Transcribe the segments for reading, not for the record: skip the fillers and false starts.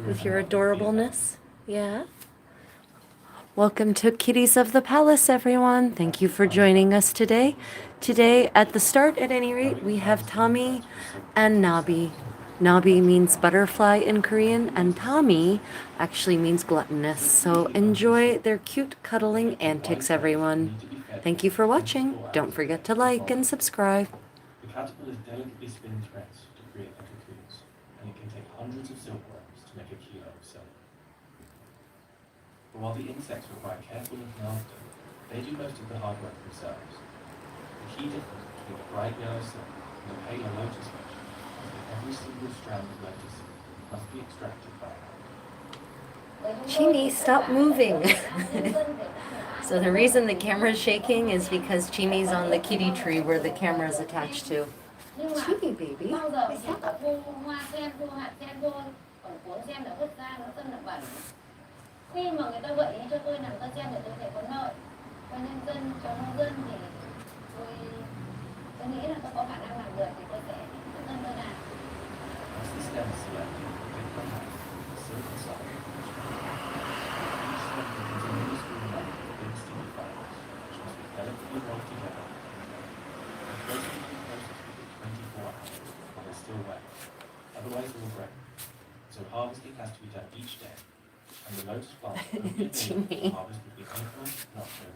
with your adorableness. Yeah. Welcome to Kitties of the Palace, everyone. Thank you for joining us today. Today, at the start, at any rate, we have Tommy and Nabi. Nabi means butterfly in Korean, and Tommy actually means gluttonous. So enjoy their cute cuddling antics, everyone. Thank you for watching. Don't forget to like and subscribe. The caterpillars delicately spin threads to create their cocoons, and it can take hundreds of silkworms to make a kilo of silk. But while the insects require careful looking after, they do most of the hard work themselves. The key difference between the bright yellow silk and the paler lotus fish is that every single strand of lotus silk must be extracted by hand. Chini, stop moving. So the reason the camera is shaking is because Chimi's on the kitty tree where the camera is attached to. Chimi, baby. Khi mà người ta gợi ý cho tôi làm tơ sen thì tôi thấy có lợi cho nhân dân, cho nông dân thì tôi nghĩ là tôi có khả năng làm được thì tôi sẽ quyết tâm tôi làm. Otherwise it will break. So harvesting has to be done each day. And the lotus plants will only be harvest between April and October.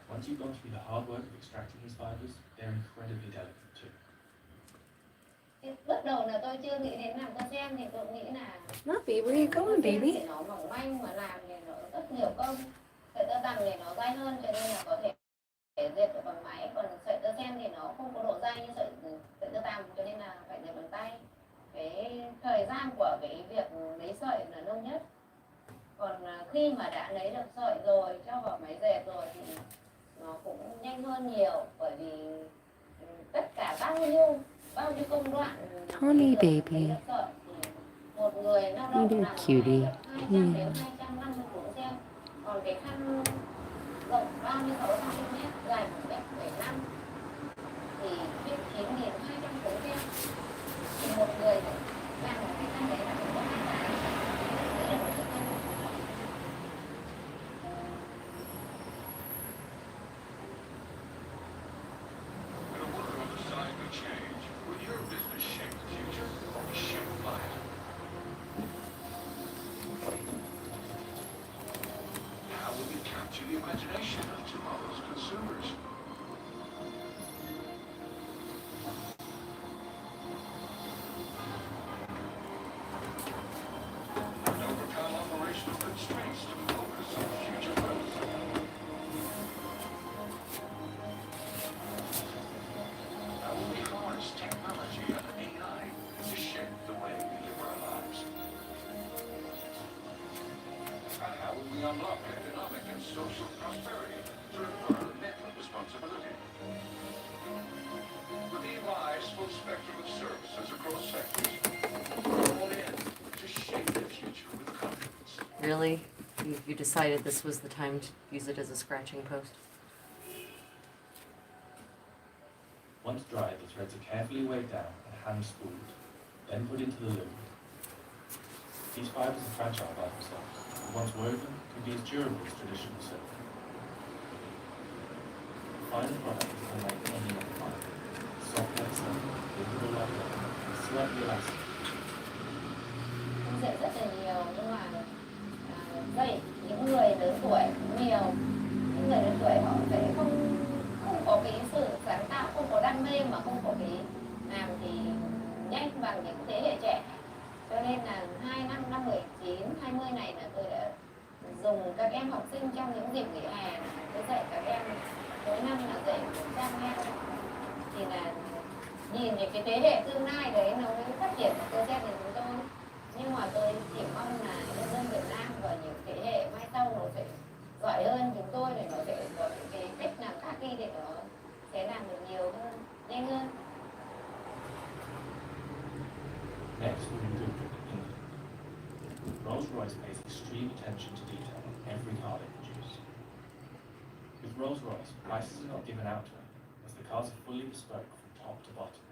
Once you've gone through the hard work of extracting these fibers, they're incredibly delicate too. Bước đầu là tôi chưa nghĩ đến làm tơ sen thì tôi nghĩ là Nabi, where are you going, baby? Nó mỏng manh mà làm thì nó rất nhiều công. Sợi tơ tằm thì nó dai hơn cho nên là có thể dệt được bằng máy, còn sợi tơ sen thì nó không có độ dai như sợi tơ tằm cho nên là phải dệt bằng tay. Cái thời gian của cái việc lấy sợi là lâu nhất. Còn khi mà đã lấy được sợi rồi cho vào máy dệt rồi thì nó cũng nhanh hơn nhiều, bởi vì tất cả bao nhiêu công đoạn Tommy, baby. một người lao động làm cutie. 200 đến 250 cuốn sen. Còn cái khăn rộng 36 cm, dài 1,75 m thì viết 9.200 cuốn sen. Thì một người làm một cái khăn đấy là cũng có 2 tháng. Đấy là một cái khăn. When a worker on the side will change, will your business shape the future or be shaped by it? How will you capture the imagination of tomorrow's consumers? And overcome operational constraints to focus on future growth. How will we harness technology and AI to shape the way we live our lives? And how will we unlock economic and social prosperity through environmental responsibility? With EY's full spectrum of services across sectors, all in to shape the future with confidence. Really? You decided this was the time to use it as a scratching post? Once dried, the threads are carefully weighed down and hand-spooled, then put into the loom. These fibers are fragile by themselves, but once woven, can be as durable as traditional silk. The final product is unlike any other fiber. Soft like silk, breathable like leather, and slightly elastic. Không dạy rất là nhiều, nhưng mà dạy những người lớn tuổi nhiều. Những người lớn tuổi họ sẽ không có cái sự sáng tạo, không có đam mê mà không có cái làm thì nhanh bằng những thế hệ trẻ. Cho nên là 2 năm, năm 19, 20 này là tôi đã dùng các em học sinh trong những dịp nghỉ hè. Tôi dạy các em mỗi năm là dạy 100 em. Thì là nhìn về cái thế hệ tương lai đấy nó mới phát triển của cơ set của chúng tôi. Nhưng mà tôi chỉ mong là nhân dân Việt Nam và những thế hệ mai sau nó sẽ giỏi hơn chúng tôi để nó sẽ có những cái cách làm khác đi để nó sẽ làm được nhiều hơn, nhanh hơn. Next, we move to England. Rolls-Royce pays extreme attention to detail on every car they produce. With Rolls-Royce, prices are not given out to them, as the cars are fully bespoke from top to bottom.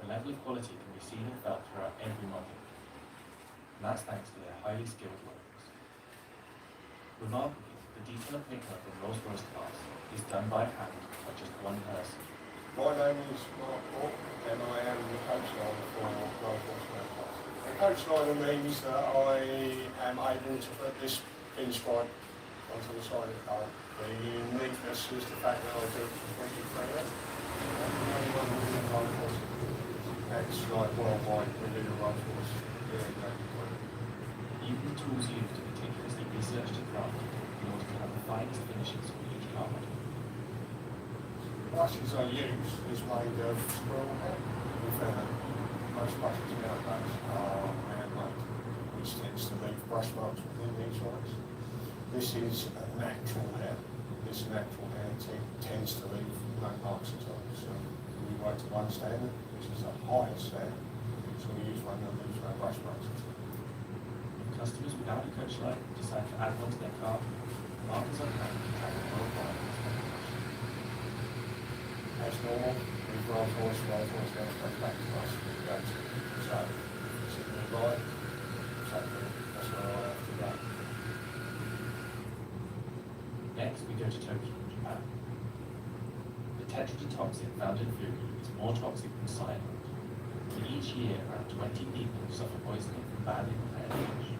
The The level of quality can be seen and felt throughout every module, and that's thanks to their highly skilled workers. Remarkably, the detailed paintwork of Rolls-Royce cars is done by hand by just one person. My name is Mark Paul, and I am the coach line for Rolls-Royce Motorcars. The coach liner means that I am able to put this pinstripe onto the side of the car. The uniqueness is the fact that I do it completely freely. That's like worldwide within a Rolls-Royce doing exactly what it is. Even the tools used are meticulously researched and crafted in order to have the finest finishes for each car model. The brushes I use is made of squirrel hair with most brushes nowadays are man-made, which tends to leave brush marks within these ones. This is a natural hair. This natural hair tends to leave no marks at all. So we work to one standard, which is the highest standard. So we use one that leaves no brush marks at all. If customers without a coach light decide to add one to their car, markers on hand can travel worldwide. As normal, with Rolls-Royce then comes back to us with the go-to. So if it's in the line, that's where I have to go. Next, we go to Tokyo, Japan. The tetrodotoxin found in food is more toxic than cyanide. And each year, around 20 people suffer poisoning from badly prepared fish.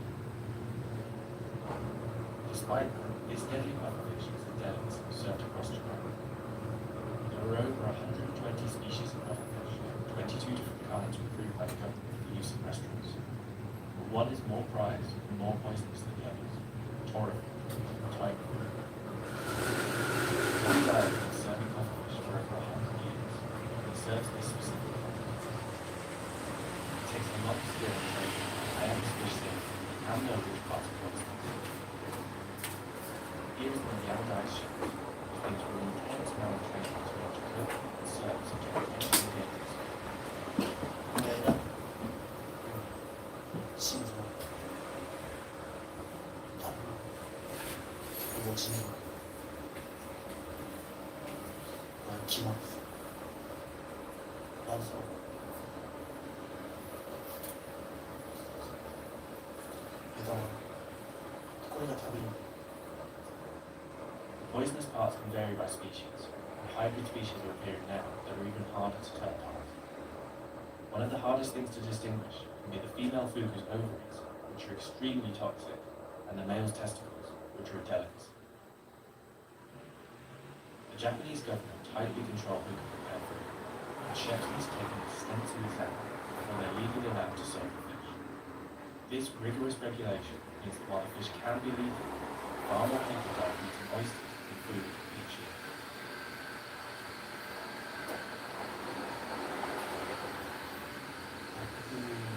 Despite that, this deadly pufferfish is a delicacy served across Japan. There are over 120 species of pufferfish, 22 different kinds were approved by the government for use in restaurants. But one is more prized and more poisonous than the others: torifish, tiger. One diet has been serving pufferfish for over 100 years, and it serves this specific purpose. It takes a lot of skill and training to prepare this fish safely and know which parts are poisonous. Here is one of the old ice shells, which brings an intense amount of training to be able to cook and serve such a potential ingredients. 心中感悟我知気まず謎枝はこれが食べる The poisonous parts can vary by species, and hybrid species are appearing now that are even harder to tell apart. One of the hardest things to distinguish can be the female fugu's ovaries, which are extremely toxic, and the male's testicles, which are a delicacy. The Japanese government tightly control who can prepare food, and chefs must take an extensive exam before they're legally allowed to serve the fish. This rigorous regulation means that while the fish can be lethal, far more people die eating oysters than food each year.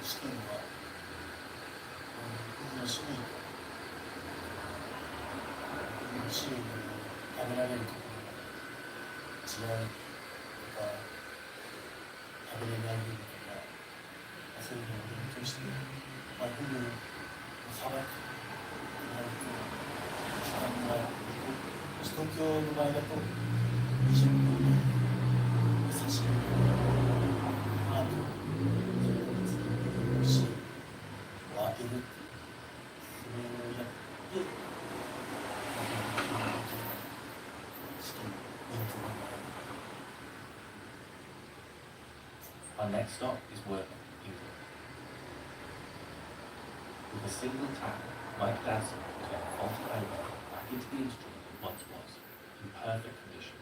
試験は海の種類と海の種類に食べられるところが違うとか食べれない部分とかそういうのを勉強して海の砂漠になると砂漠が東京の場合だと20分で刺身あとを当てるそれをやって試験勉強がなる Our next stop is Worthing, England. With a single tap, Mike Dadson will turn a faulty over back into the instrument it once was, in perfect condition.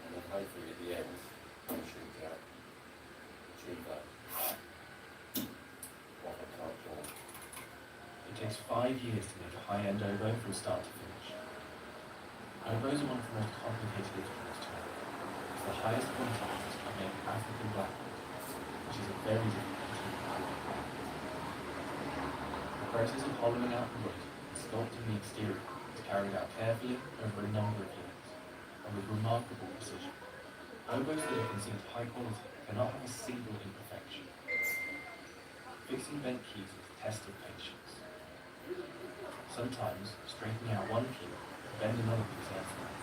And then hopefully at the end, I'm sure that achieve that what I can't do. It takes 5 years to make a high-end oboe from start to finish. Oboes are one of the most complicated instruments to make, as the highest quantities are made of African blackwood, which is a very difficult material. The process of hollowing out the wood and sculpting the exterior is carried out carefully over a number of years, and with remarkable precision. Oboes that are considered high quality cannot have a single imperfection. Fixing bent keys is a test of patience. Sometimes, straightening out one key to bend another piece elsewhere.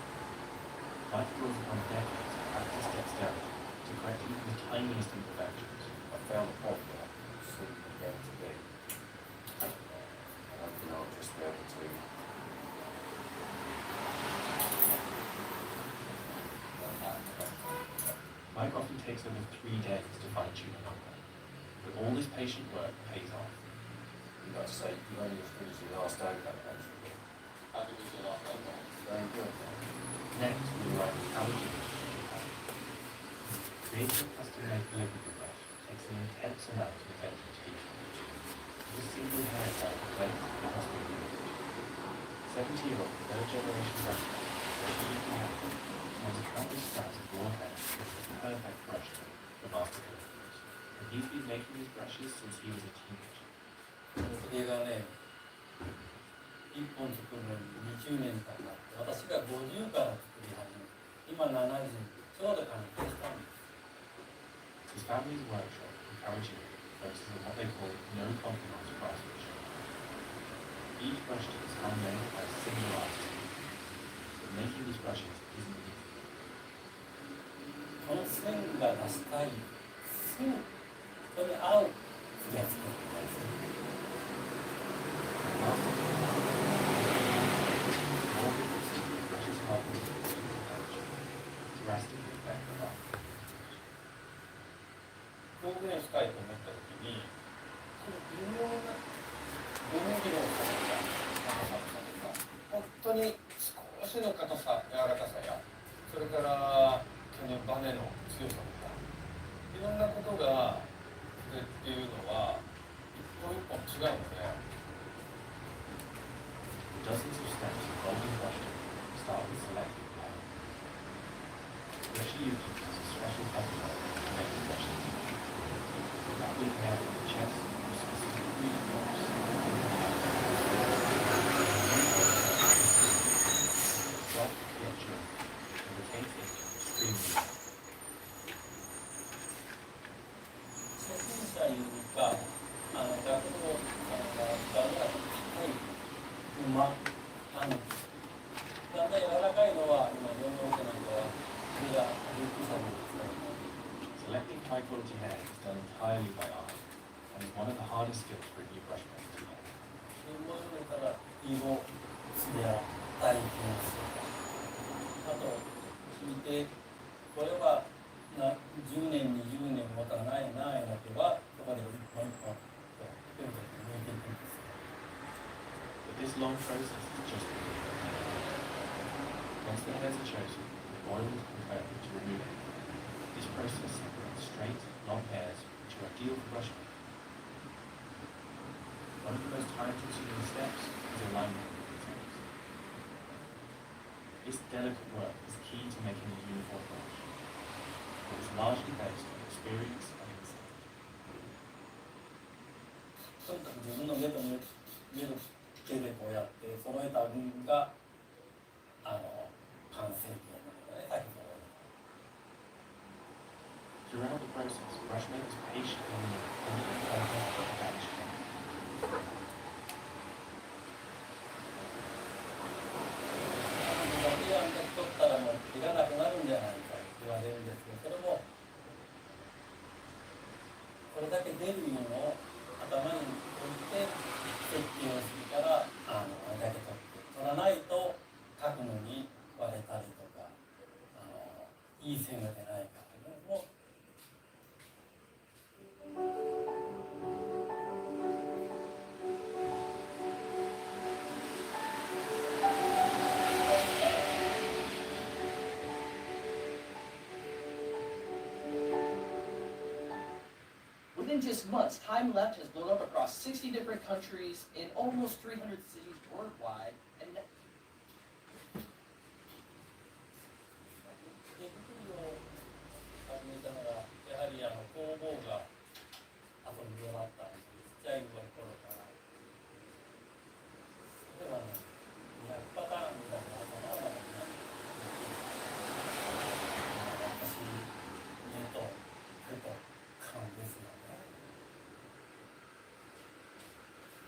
Mike draws upon decades of practice dexterity to correct even the tiniest imperfections, found the point that seemed began to be. And I think I'll just be able to Mike often takes over 3 days to fine-tune a number, but all this patient work pays off. you got to say you only just finished your last day that actually. How did we get off that one? Very good. Next, we arrive at allergy. Creating a custom-made delivery brush takes an intense amount of attention to detail. This single hairstyle plates the hospital unit. 70-year-old third-generation brush has a countless strands of raw hair with the perfect brush tip for master deliveries. And he's been making these brushes since he was a teenager. それがね、1本作るのに20年かかって、私が50から作り始めて、今70、ちょうど完成したんです。His family's workshop in Karachi focuses on what they call no compromise craftsmanship. Each brush tip is handmade by a single artist. But making these brushes isn't easy. この線が出したい線、それに合う筆を作ってください。表現したいと思ったときに、その微妙な5ミリの差とか長さとか、本当に少しの硬さ、柔らかさや、それからそのバネの強さとか、いろんなことが筆っていうのは一本一本違うので。Dozens of steps of golden brush start with selecting paint. Brush uses a special cutting to make the brushes. Wrapping hair on the chest with specific breathing drops. Soft yet true, and retains it extremely well. 初心者いうか、学童がはい、馬、だんだん柔らかいのは今4号機なんかは筆が19歳まで使う。Selecting high quality hair is done entirely by eye and is one of the hardest skills for a new brushman to learn. もうそれから色、艶、体験性、あと引いて、これは10年、20年持たないなだけは、そこで一本一本とペンで抜いていくんです。But this long process is just the beginning. Once the hairs are chosen, oil is prepared to remove it. This process separates straight, long hairs which are ideal for brushing. One of the most time-consuming steps is alignment of the hairs. This delicate work is key to making a uniform brush. It is largely based on experience and instinct. とにかく自分の目と手でこうやって揃えた分が完成形なので、先ほど。Throughout the process, brushmakers patiently monitor the content of the batch. 手が取ったらもう手がなくなるんじゃないかと言われるんですけど、それもこれだけ出るのを頭に置いて設計をするからあれだけ取らないと書くのに割れたりとかいい線が出ないからね。もうWithin just months, Time Left has blown up across 60 different countries in almost 300 cities worldwide. And 手作りを始めたのがやはり工房が遊びであったんです。ちっちゃい頃から例えばね200パターンみたいな頭がなくなって私目と手と勘ですよね。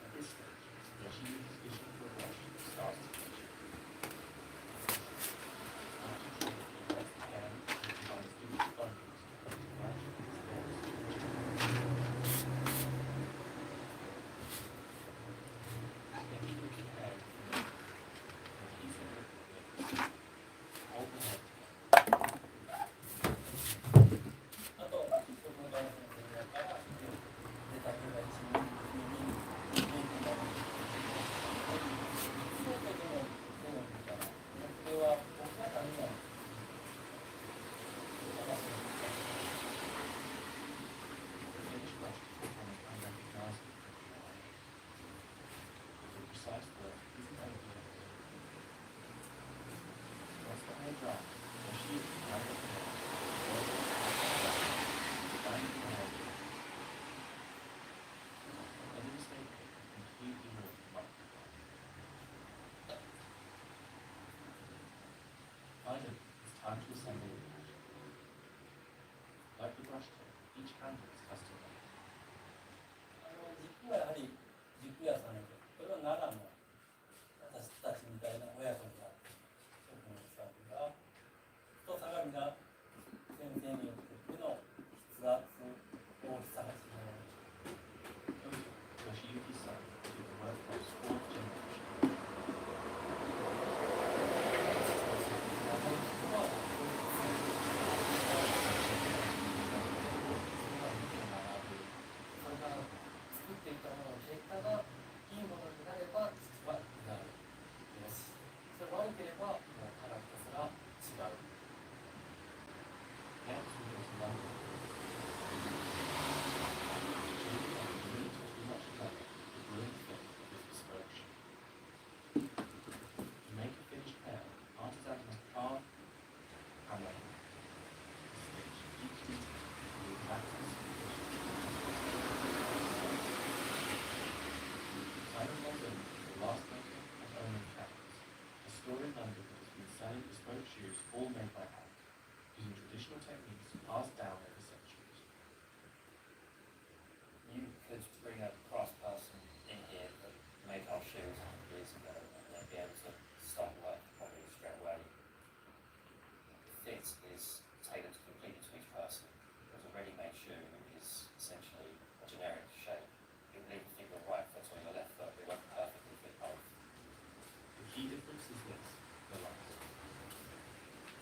At this stage, Yoshi uses vision for a brush to time to assemble the pattern. Like the brush tip, each handle is custom made. 軸はやはり軸屋さんで、これは奈良の私たちみたいな親子になる職人さんが、太さが皆先生によって手の筆圧、大きさが違う。Yoshiyuki's son did the work for his fourth generation. それから作っていったものの結果がいいものになれば実はなるです。それ悪ければもうカラッとすら違う。 Next, we go to London. Julie taught me much about the brilliant fit of this bespoke shoe. To make a finished pair, artisans must carve, hammer, stitch each detail to the exact specification. Simon London is the last maker and owner of Kitties, a store in London that has been selling bespoke shoes all made by hand, using traditional techniques passed down over centuries. You could bring a craftsperson in here that made our shoes 100 years ago and they'd be able to start work probably straight away. The fit is tailored completely to each person, whereas a ready-made shoe is essentially a generic shape. You can even fit your right foot or your left foot, it won't perfectly fit both. The key difference is this, the last.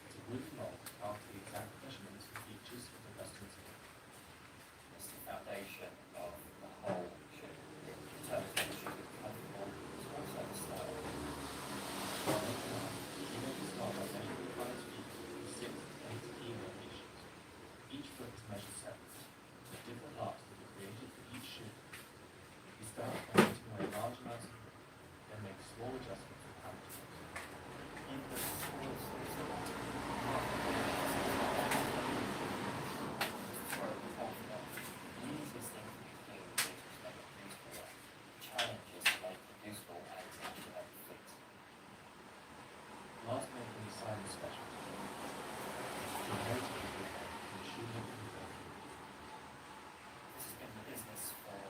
It's a wooden mold carved to the exact measurements and features of the customer's fit. It's the foundation of the whole shoe. It determines whether the shoe is comfortable, it's also the style. While making art, shoemakers start by measuring the client's feet in 6 to 8 key locations. Each foot is measured separately, with different marks that are created for each shoe. We start by taking away large amounts of foot, then make small adjustments with hammer tools. Even the smallest The easiest thing for you to do is to make a beautiful one. The challenge is to make it useful and to actually have it fit. Last making is Simon's specialty. He inherited the good name from the shoemaking before. This has been the business for,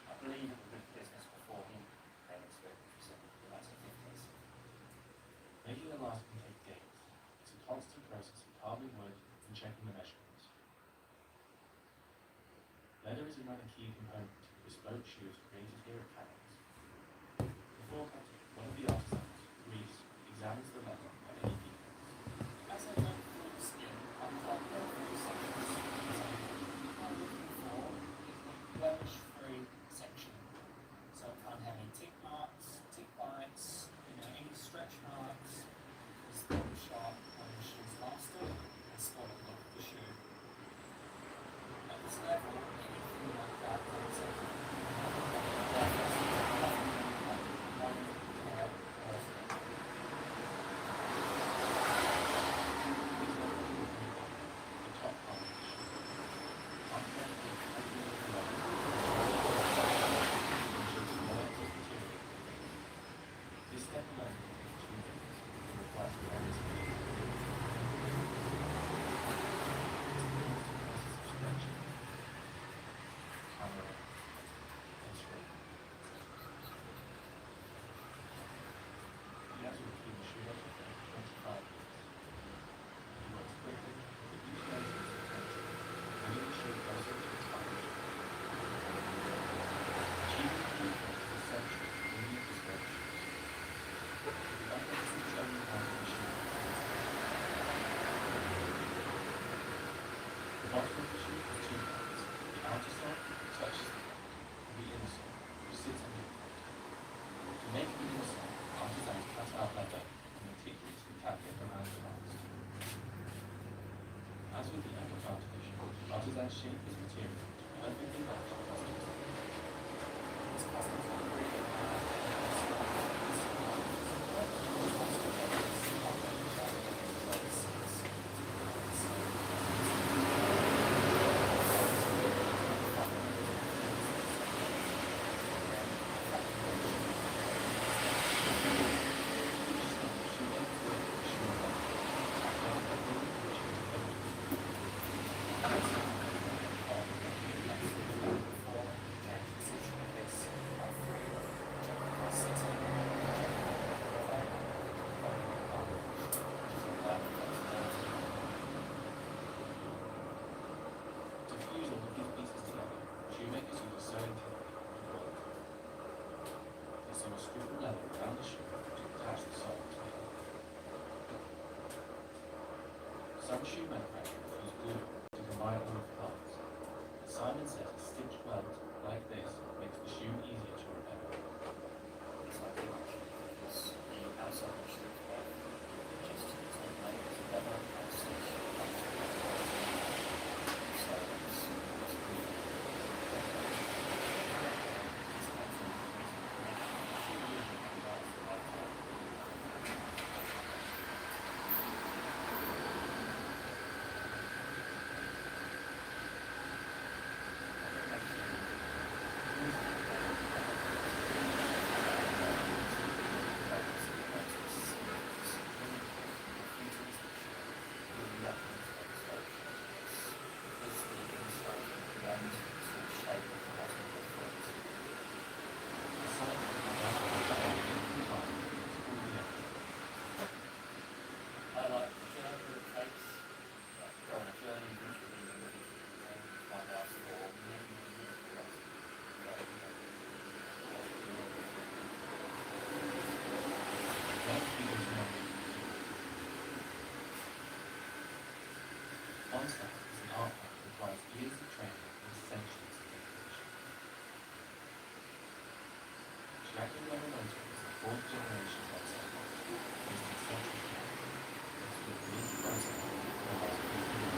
I believe it was the business before he came into it, which was in the 1950s. Making a last can take days. It's a constant process of carving wood and checking the measurements. Leather is another key component to the bespoke shoes created here at Kitties. Before cutting, one of the artisans, Reese, examines the leather for any defects. As I look through the skin, I'm quite every section. What I'm looking for is a blemish-free section. So I can't have any tick marks, tick bites, any stretch marks. It's very sharp when the shoe's lasted and spoil the look of the shoe. At this level, anything like that comes in. The top part of the shoe. Artisans will tightly lift the leather and ensure small excess material. This step alone can take 2 days and requires enormous patience. It's a constant process of stretching, hammering, and scraping. He has been keeping the shoemaker for 25 years. He works quickly, but each day is attention, bringing the shoe closer to its function. Achieving the blueprint is essential to bringing bespoke shoes. The upper is the only part of the shoe. The bottom of the shoe has 2 parts. The outer sole touches the ground, and the inner sole, which sits under the foot. To make the inner sole, artisans cut out leather and meticulously cap it around the last. As with the upper part of the shoe, artisans shape this material to perfectly match the customer's needs. This customer's not really Some shoe manufacturers use glue to combine all of the parts. Simon says a stitch welt like this makes the shoe easier to repair. It's like pretty much because the outside of the shoe is white, just take layers of leather and stitch onto the leather. So it's good. It's actually a few years it can last a lifetime. I like the journey that it takes, like go on a journey, usually might last for many years. On-site is an art form that requires years of training and centuries of dedication. Shiraki Yamamoto is the fourth generation on-site master, using exceptional care. It's been a unique process for the last 50 years.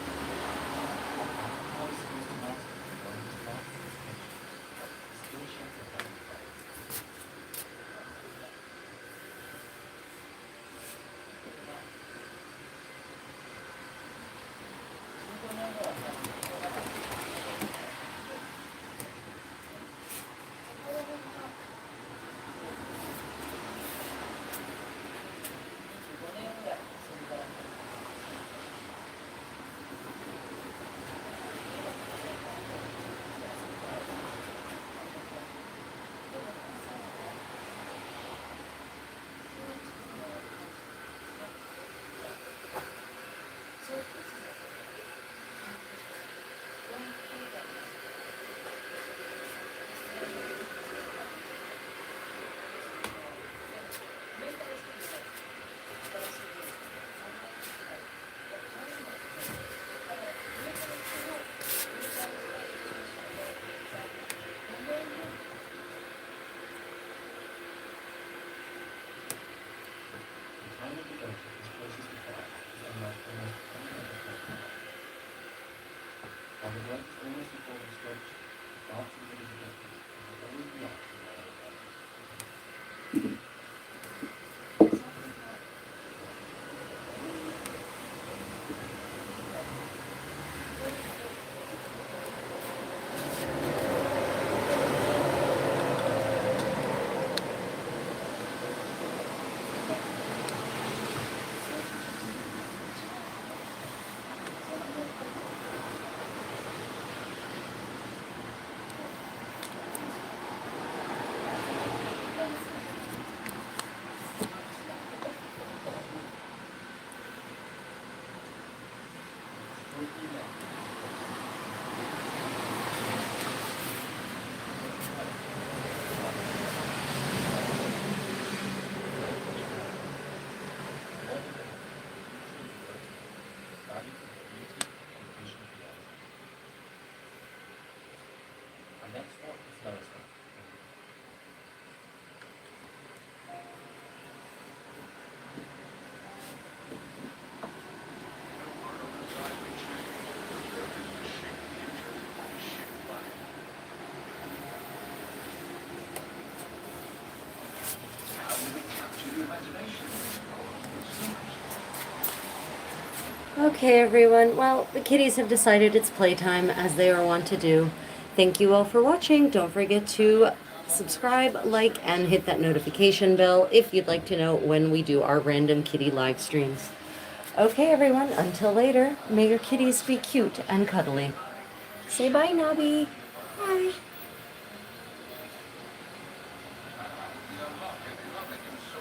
How is supposed to master learning as fast as his patience, the skill check of having fun. The time of the ocean is closest to fire is unlike almost any other place. While the work is almost before construction, the parts and rivers of Italy will always be up to the level. Our next stop is Lowestoft. Okay, everyone. Well, the kitties have decided it's playtime, as they are wont to do. Thank you all for watching. Don't forget to subscribe, like, and hit that notification bell if you'd like to know when we do our random kitty live streams. Okay, everyone. Until later, may your kitties be cute and cuddly. Say bye, Nobby. Bye.